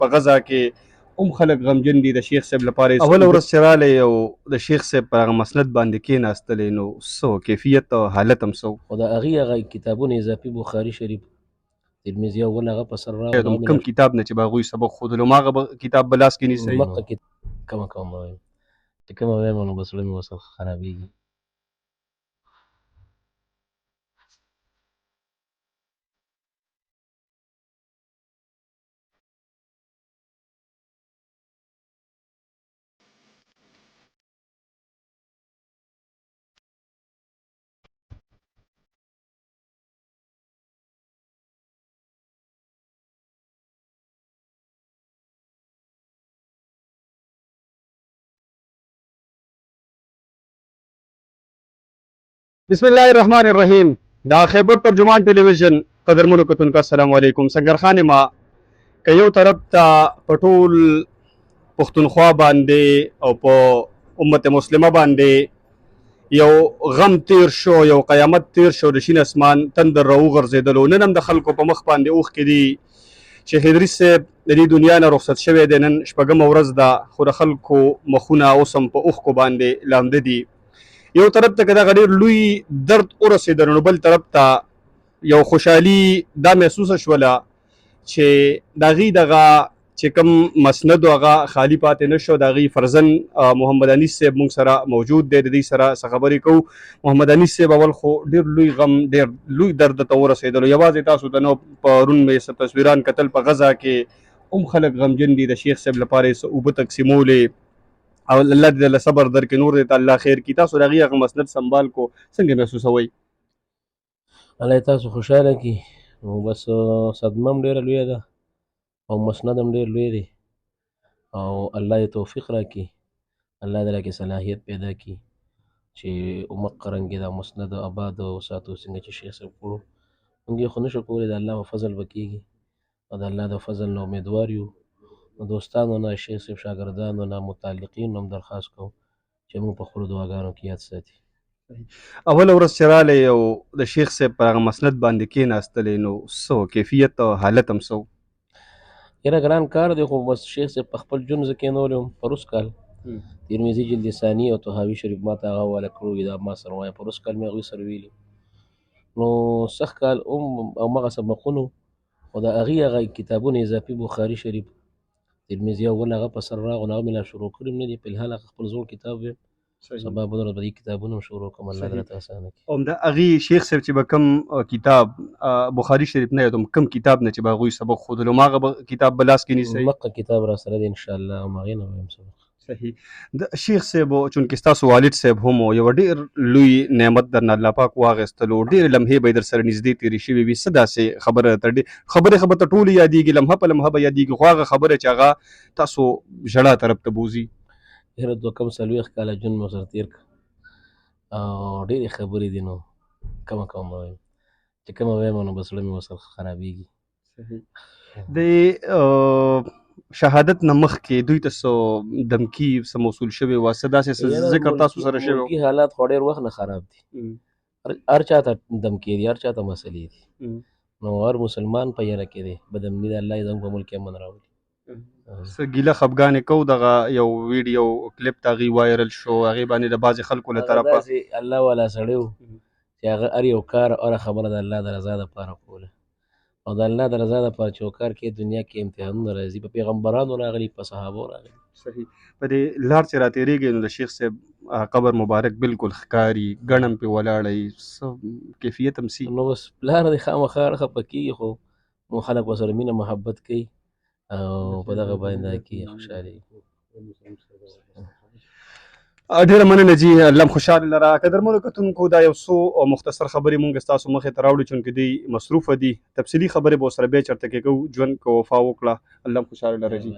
په غزا کې هم خلک غمجن دي د شیخ صاحب لپاره اوله ورځ چې رالی او د شیخ صاحب په هغه مسند باندې کېناستلی نو څه کیفیت او حالت هم څه خو د هغې کتابونه اضافي بخاري شریف ترمذي اول هغه په سر راغلو کوم کتاب نه چې به هغوی سبق ښودلو هماغه کتاب به لاس کې نیسئ مکه کومه به وایم چې کومه وایم نو بس زړه مې ورسره خرابېږي. بسم الله الرحمن الرحیم. دا خیبر ترجمان ټلویزیون قدرمنو کتونکو السلام علیکم. سنگر خان ما که یو طرف ته په ټول پښتونخوا باندې او په امت مسلمه باندې یو غم تیر شو، یو قیامت تیر شو، د شین اسمان تندر راوغورځېدلو. نن هم د خلکو په مخ باندې اوښکې دي. شیخ ادریس صاحب د دې دنیا نه رخصت شوی دی، نن شپږمه ورځ ده، خو د خلکو مخونه اوس هم په اوښکو باندې لامده دي. یو طرف ته که دغه ډېر لوی درد ورسېدل نو بل طرف ته یو خوشحالي دا محسوسه شوله چې د هغې دغه چې کوم مسند و هغه خالي پاتې نه شو. د هغې فرزند محمد انیس صاحب موږ سره موجود دی، د دې سره څه خبرې کوو. محمد انیس صاحب اول خو ډېر لوی غم، ډېر لوی درد ته ورسېدلو. یوازې تاسو ته نو پرون مې څه تصویران کتل په غزا کې هم خلک غمجن دي، د شیخ صاحب لپاره یې څه اوبه تقسیمولې او الله دې له صبر درکړي، نور دې ته الله خیر کړي. تاسو د هغې هغه مسند سنبال کو څنګه محسوسوئ؟ الله یې تاسو خوشحاله کړي. نو بس صدمه هم ډېره لویه ده او مسند هم ډېر لوی دی او الله یې توفیق راکړي، الله دې راکړي صلاحیت پیدا کړي چې عمق رنګې دا مسند آباد وساتو څنګه چې شیخ صاحب کړو. موږ یې خو نه شو کولی، د الله په فضل به کېږي او د الله د فضل نه امیدوار یو. دوستانو نه، شیخ صاحب شاګردانو نه، متعلقینو هم درخواست کوو چې موږ په خپلو دعاګانو کې یاد ساتي. اوله ورځ چې رالی او د شیخ صاحب پر هغه مسند باندې کېناستلی نو څه کیفیت او حالت هم څه یاره ګران کار دی، خو بس شیخ صاحب په خپل جون زه کېنولی وم پروس کال ترمذي جلد ثاني او طحاوي شریف ما ته هغه حواله کړو وي، دا ما سره وایه پروس کال مې هغوی سره ویلي. نو سخت کال هم همغه سبقونو او د هغې هغه کتابونه اضافي بخاري شریف ترمذي اول هغه په سر راغلو، هغه مې لا شروع کړي هم نه دي. فلحال هغه خپل زوړ کتاب ویم، سبا به به دې کتابونه هم شروع کړم، الله دې راته اسانه کړي. او د هغې شیخ صاحب چې به کوم کتاب بخاري شریف نه یادوم، کوم کتاب نه چې به هغوی سبق ښودلو هماغه کتاب به لاس کې نیسئ؟ مکه کتاب را سره دی انشاءالله، همهغې نه به ویم سبق. صحیح. د شیخ صاحب چونکې ستاسو والد صاحب هم یو ډېر لوی نعمت درنه الله پاک واخیستلو، ډېرې لمحې به یې در سره نږدې تېرې شوې وي. څه داسې خبره خبرې خو به ته ټولې یادېږي، لمحه په لمحه به یادېږي، خو هغه خبره چې هغه تاسو ژړا طرف ته بوځي؟ یاره 2 کم 40 کاله ژوند مې ورسره تېر کړ او ډېرې خبرې دي، نو کومه به وایم چې کومه وایم نو بس زړه مې ورسره خرابېږي. د شهادت نه مخکې دوی ته څه دمکي څه موصول شوې وه، څه داسې څه ذکر تاسو سره شوی و؟ ملکي حالات خو ډېر وخت نه خراب دي، هر چا ته دمکې دي، هر چا ته مسلې دي، نو هر مسلمان په یره کې دی. بدامني د الله یې زموږ په ملک کې امن راولي. څه ګیله خفګانې کوو، دغه یو ویډیو کلیپ د هغې وایرل شو، هغې باندې د بعضې خلکو له طرفه داسې الله والا سړی و چې هغه هر یو کار او هره خبره د الله د رضا دپاره کوله او د الله د رضا دپاره چې یو کار کې دنیا کې امتحانونه راځي، په پیغمبرانو راغلي، په صحابو راغلي. صحیح. په دې لار چې راتېرېږئ نو د شیخ صاحب قبر مبارک بالکل ښکاري، ګڼ هم پرې ولاړئ، څه کیفیت هم سي. نو بس پلار دی خامخا خفه کېږي، خو مو خلک ورسره مینه محبت کوي او په دغه باندې کې خوشحالېږي. ډېره مننه جي، الله هم خوشحاله لره. قدرمنو کتونکو دا یو څو مختصر خبرې مونږ ستاسو مخې ته راوړو، چونکې دوی مصروفه دي. تفصیلي خبرې به ورسره بیا چېرته کې کوو. ژوند که وفا وکړه، الله هم خوشحاله لره جي.